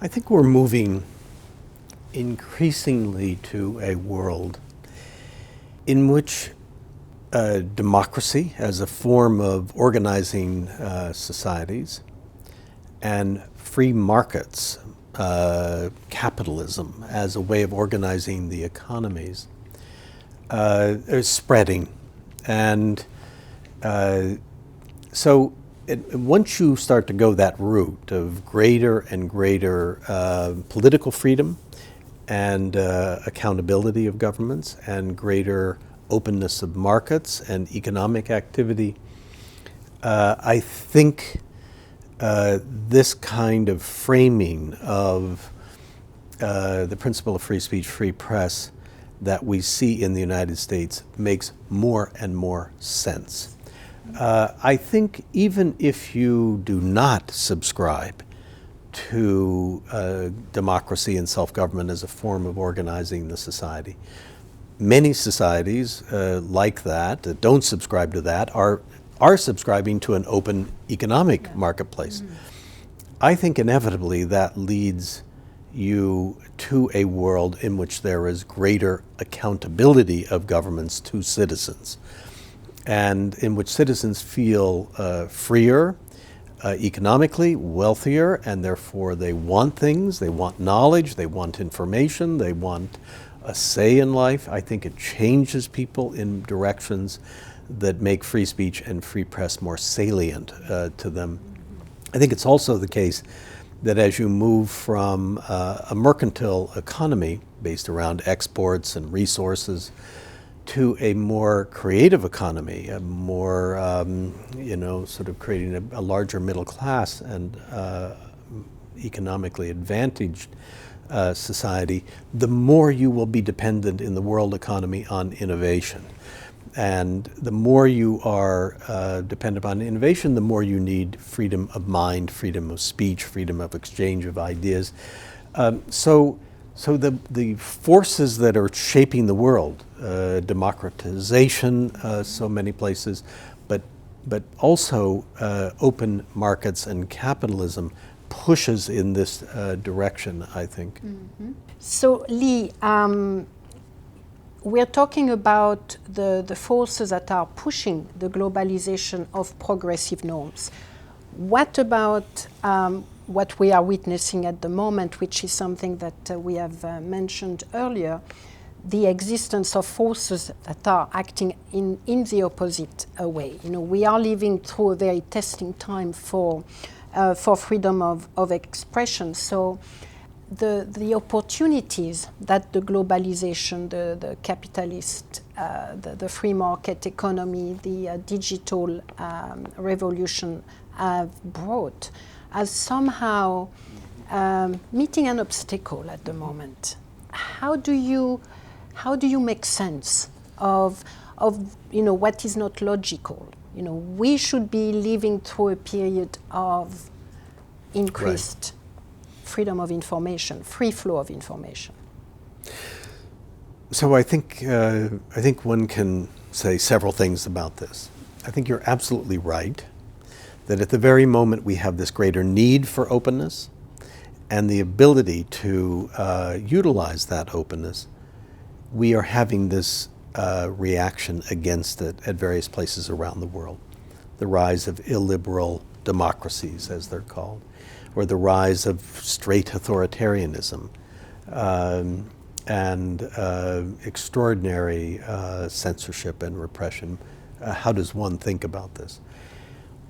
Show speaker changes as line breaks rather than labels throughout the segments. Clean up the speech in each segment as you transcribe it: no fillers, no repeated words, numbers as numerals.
I think we're moving increasingly to a world in which democracy as a form of organizing societies and free markets, capitalism as a way of organizing the economies is spreading. And so once you start to go that route of greater and greater political freedom and accountability of governments and greater openness of markets and economic activity, I think this kind of framing of the principle of free speech, free press that we see in the United States makes more and more sense. I think even if you do not subscribe to democracy and self-government as a form of organizing the society, many societies like that don't subscribe to that, are subscribing to an open economic marketplace. I think inevitably that leads you to a world in which there is greater accountability of governments to citizens, and in which citizens feel freer, economically wealthier, and therefore they want things, they want knowledge, they want information, they want a say in life. I think it changes people in directions that make free speech and free press more salient to them. I think it's also the case that as you move from a mercantile economy based around exports and resources to a more creative economy, a more, sort of creating a larger middle class and economically advantaged society, the more you will be dependent in the world economy on innovation. And the more you are dependent on innovation, the more you need freedom of mind, freedom of speech, freedom of exchange of ideas. So the forces that are shaping the world, democratization, so many places, but also open markets and capitalism pushes in this direction, I think.
Mm-hmm. So Lee, we're talking about the forces that are pushing the globalization of progressive norms. What about what we are witnessing at the moment, which is something that we have mentioned earlier, the existence of forces that are acting in the opposite way? We are living through a very testing time for freedom of expression. So the opportunities that the globalization, the capitalist, the free market economy, the digital revolution have brought as somehow meeting an obstacle at the moment. How do you make sense of what is not logical? We should be living through a period of increased freedom of information, free flow of information.
So I think one can say several things about this. I think you're absolutely right that at the very moment we have this greater need for openness and the ability to utilize that openness, we are having this reaction against it at various places around the world. The rise of illiberal democracies, as they're called, or the rise of straight authoritarianism, and extraordinary censorship and repression. How does one think about this?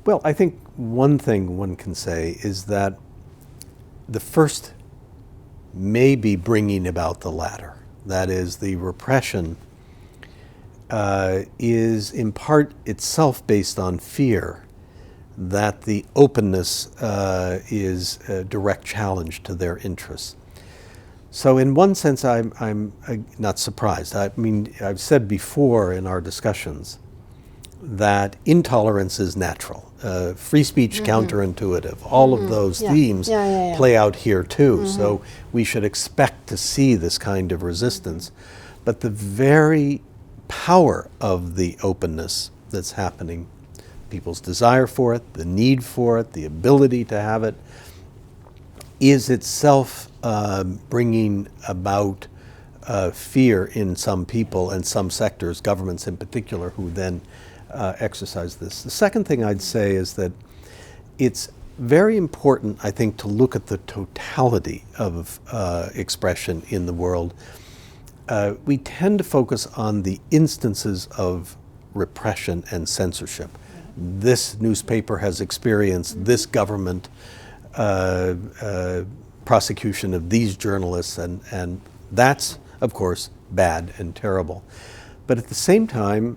Well, I think one thing one can say is that the first may be bringing about the latter. That is, the repression is in part itself based on fear that the openness is a direct challenge to their interests. So in one sense, I'm not surprised. I mean, I've said before in our discussions that intolerance is natural. Free speech, counterintuitive. All of those themes play out here too. So we should expect to see this kind of resistance. But the very power of the openness that's happening, people's desire for it, the need for it, the ability to have it, is itself bringing about fear in some people and some sectors, governments in particular, who then exercise this. The second thing I'd say is that it's very important, I think, to look at the totality of expression in the world. We tend to focus on the instances of repression and censorship. This newspaper has experienced this government prosecution of these journalists, and that's, of course, bad and terrible. But at the same time,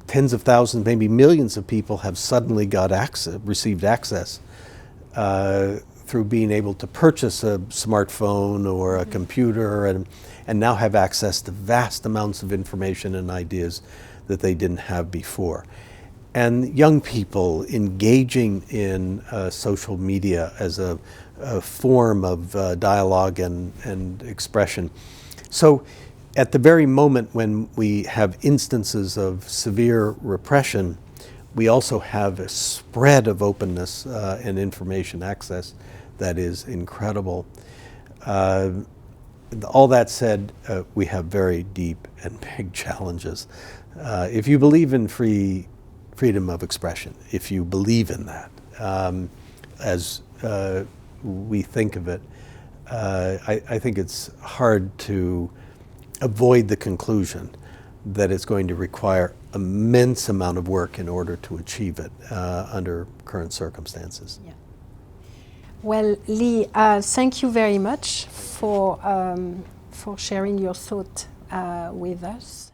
tens of thousands, maybe millions of people have suddenly got access, received access through being able to purchase a smartphone or a computer, and now have access to vast amounts of information and ideas that they didn't have before. And young people engaging in social media as a form of dialogue and expression. So at the very moment when we have instances of severe repression, we also have a spread of openness and information access that is incredible. All that said, we have very deep and big challenges. If you believe in freedom of expression, if you believe in that, as we think of it, I think it's hard to avoid the conclusion that it's going to require immense amount of work in order to achieve it under current circumstances.
Yeah. Well, Lee, thank you very much for sharing your thought with us.